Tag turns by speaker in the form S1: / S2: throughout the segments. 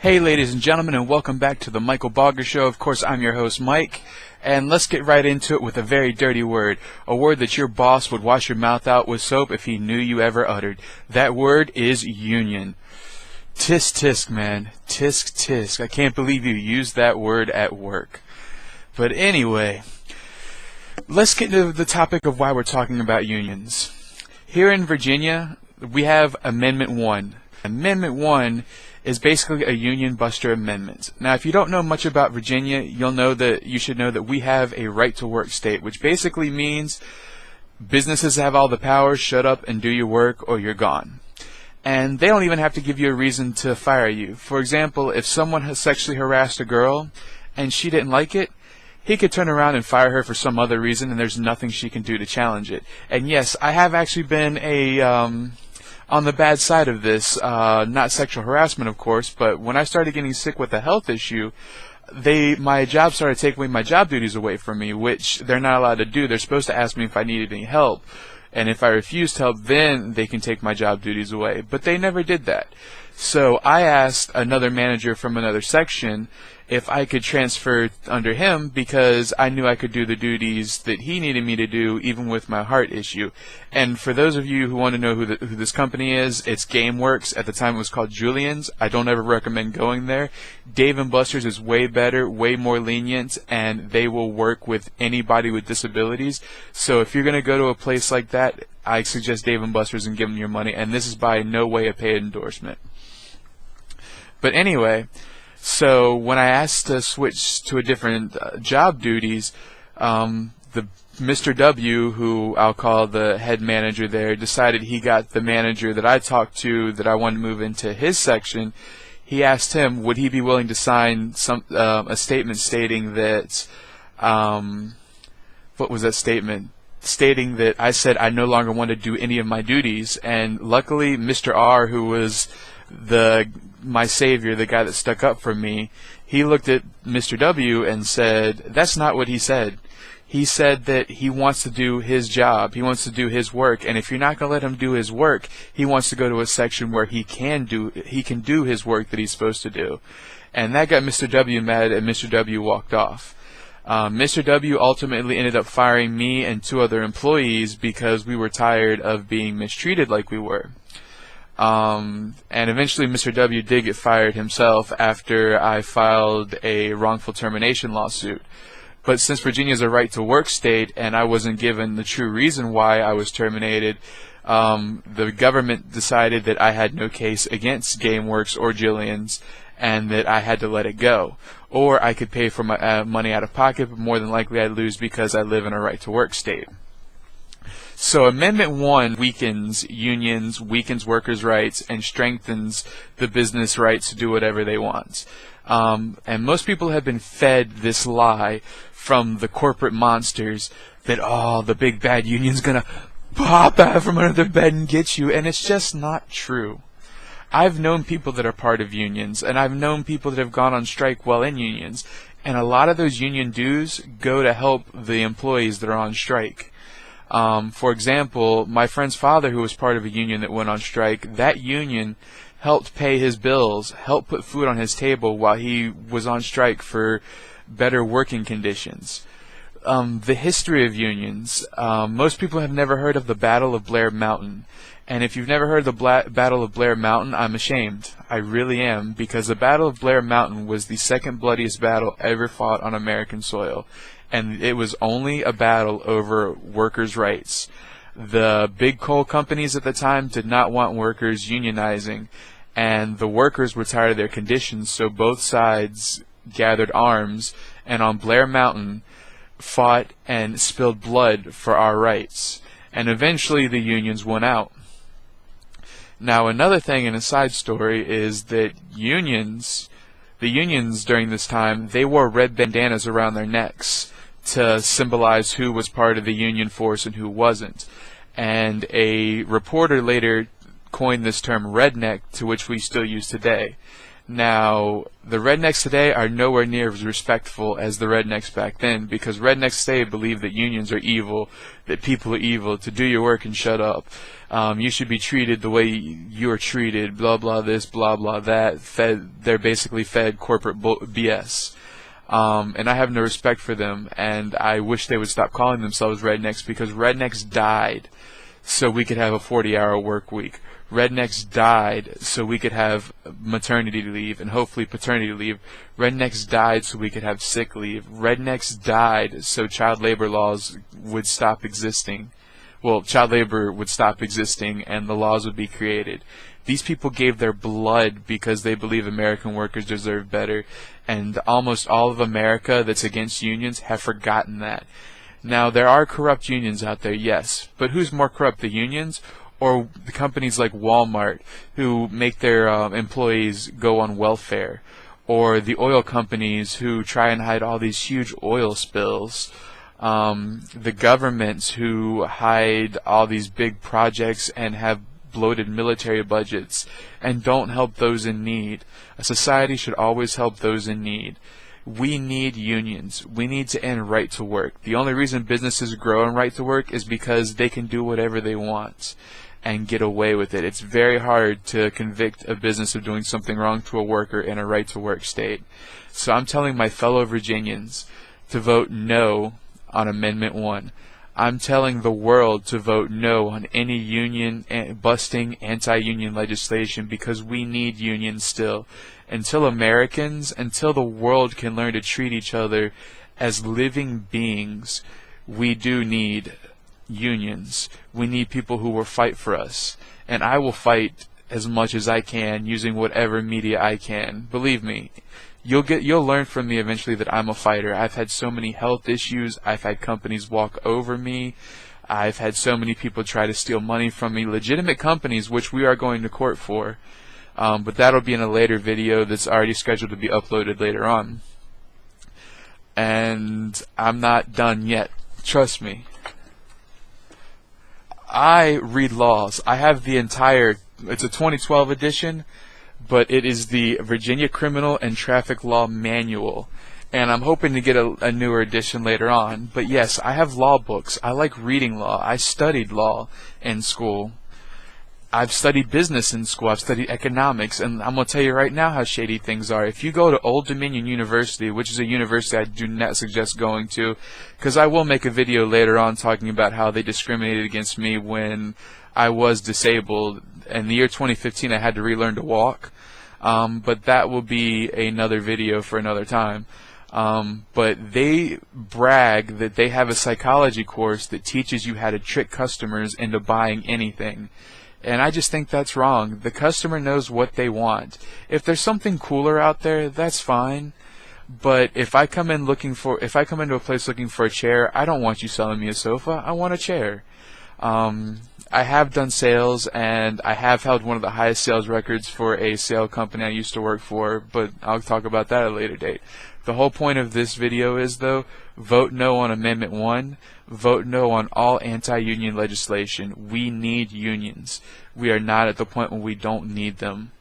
S1: Hey ladies and gentlemen, and welcome back to the Michael Bogger Show. Of course, I'm your host Mike, and let's get right into it with a very dirty word. A word that your boss would wash your mouth out with soap if he knew you ever uttered. That word is union. Tisk tisk, man. Tisk tisk. I can't believe you used that word at work. But anyway, let's get into the topic of why we're talking about unions. Here in Virginia, we have Amendment 1. Amendment 1 is basically a union buster amendment. Now, if you don't know much about Virginia, you should know that we have a right to work state, which basically means businesses have all the power, shut up and do your work or you're gone. And they don't even have to give you a reason to fire you. For example, if someone has sexually harassed a girl and she didn't like it, he could turn around and fire her for some other reason, and there's nothing she can do to challenge it. And yes, I have actually been on the bad side of this, not sexual harassment of course, but when I started getting sick with a health issue, my job started taking my job duties away from me, which they're not allowed to do. They're supposed to ask me if I needed any help, and if I refused help, then they can take my job duties away, but they never did that. So I asked another manager from another section if I could transfer under him because I knew I could do the duties that he needed me to do even with my heart issue. And for those of you who want to know who this company is, it's GameWorks. At the time it was called Julian's. I don't ever recommend going there. Dave & Buster's is way better, way more lenient, and they will work with anybody with disabilities. So if you're going to go to a place like that, I suggest Dave & Buster's and give them your money, and this is by no way a paid endorsement. But anyway, so when I asked to switch to a different job duties, the Mr. W, who I'll call the head manager there, decided he got the manager that I talked to that I wanted to move into his section. He asked him, would he be willing to sign a statement stating that, what was that statement? Stating that I said I no longer want to do any of my duties, and luckily Mr. R, who was my savior, the guy that stuck up for me, he looked at Mr. W and said, that's not what he said. He said that he wants to do his job, he wants to do his work, and if you're not going to let him do his work, he wants to go to a section where he can do his work that he's supposed to do. And that got Mr. W mad, and Mr. W walked off. Mr. W ultimately ended up firing me and 2 other employees because we were tired of being mistreated like we were. And eventually Mr. W did get fired himself after I filed a wrongful termination lawsuit. But since Virginia is a right to work state and I wasn't given the true reason why I was terminated, the government decided that I had no case against GameWorks or Jillian's and that I had to let it go. Or I could pay for my money out of pocket, but more than likely I'd lose because I live in a right to work state. So Amendment 1 weakens unions, weakens workers' rights, and strengthens the business rights to do whatever they want. And most people have been fed this lie from the corporate monsters that, oh, the big bad union's gonna pop out from under their bed and get you, and it's just not true. I've known people that are part of unions, and I've known people that have gone on strike while in unions, and a lot of those union dues go to help the employees that are on strike. For example, my friend's father, who was part of a union that went on strike, that union helped pay his bills, helped put food on his table while he was on strike for better working conditions. The history of unions, most people have never heard of the Battle of Blair Mountain. And if you've never heard of the Battle of Blair Mountain, I'm ashamed. I really am, because the Battle of Blair Mountain was the second bloodiest battle ever fought on American soil. And it was only a battle over workers' rights. The big coal companies at the time did not want workers unionizing, and the workers were tired of their conditions, so both sides gathered arms and on Blair Mountain fought and spilled blood for our rights. And eventually the unions won out. Now another thing in a side story is that the unions during this time, they wore red bandanas around their necks to symbolize who was part of the union force and who wasn't. And a reporter later coined this term redneck, to which we still use today. Now, the rednecks today are nowhere near as respectful as the rednecks back then, because rednecks today believe that unions are evil, that people are evil, to do your work and shut up. You should be treated the way you are treated, blah blah this, blah blah that. They're basically fed corporate BS. And I have no respect for them, and I wish they would stop calling themselves rednecks, because rednecks died so we could have a 40-hour work week. Rednecks died so we could have maternity leave and hopefully paternity leave. Rednecks died so we could have sick leave. Rednecks died so child labor laws would stop existing. Well, child labor would stop existing and the laws would be created. These people gave their blood because they believe American workers deserve better, and almost all of America that's against unions have forgotten that. Now, there are corrupt unions out there, yes, but who's more corrupt, the unions or the companies like Walmart who make their employees go on welfare, or the oil companies who try and hide all these huge oil spills, the governments who hide all these big projects and have bloated military budgets and don't help those in need. A society should always help those in need. We need unions. We need to end right to work. The only reason businesses grow in right to work is because they can do whatever they want and get away with it. It's very hard to convict a business of doing something wrong to a worker in a right to work state. So I'm telling my fellow Virginians to vote no on Amendment 1. I'm telling the world to vote no on any union busting anti-union legislation, because we need unions still. Until the world can learn to treat each other as living beings, we do need unions. We need people who will fight for us. And I will fight as much as I can using whatever media I can. Believe me. You'll learn from me eventually that I'm a fighter. I've had so many health issues. I've had companies walk over me. I've had so many people try to steal money from me. Legitimate companies, which we are going to court for. But that'll be in a later video that's already scheduled to be uploaded later on. And I'm not done yet. Trust me. I read laws. I have the entire, it's a 2012 edition, but it is the Virginia Criminal and Traffic Law Manual, and I'm hoping to get a newer edition later on. But yes, I have law books. I like reading law. I studied law in school. I've studied business in school. I've studied economics, and I'm going to tell you right now how shady things are. If you go to Old Dominion University, which is a university I do not suggest going to, because I will make a video later on talking about how they discriminated against me when I was disabled. In the year 2015, I had to relearn to walk, but that will be another video for another time. But they brag that they have a psychology course that teaches you how to trick customers into buying anything. And I just think that's wrong. The customer knows what they want. If there's something cooler out there, that's fine. But if I come into a place looking for a chair, I don't want you selling me a sofa. I want a chair. I have done sales, and I have held one of the highest sales records for a sale company I used to work for, but I'll talk about that at a later date. The whole point of this video is, though, vote no on Amendment 1. Vote no on all anti-union legislation. We need unions. We are not at the point when we don't need them.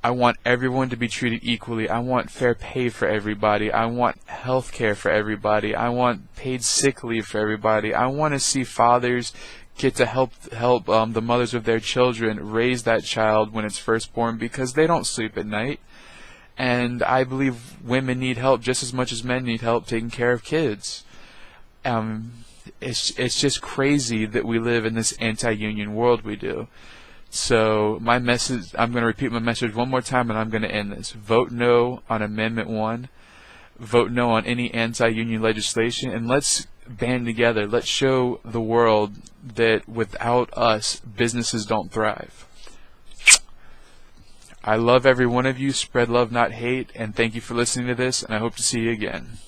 S1: I want everyone to be treated equally. I want fair pay for everybody. I want health care for everybody. I want paid sick leave for everybody. I want to see fathers get to help the mothers of their children raise that child when it's first born, because they don't sleep at night. And I believe women need help just as much as men need help taking care of kids. It's just crazy that we live in this anti-union world we do. So my message, I'm going to repeat my message one more time and I'm going to end this. Vote no on Amendment 1. Vote no on any anti-union legislation, and let's band together. Let's show the world that without us, businesses don't thrive. I love every one of you. Spread love, not hate, and thank you for listening to this, and I hope to see you again.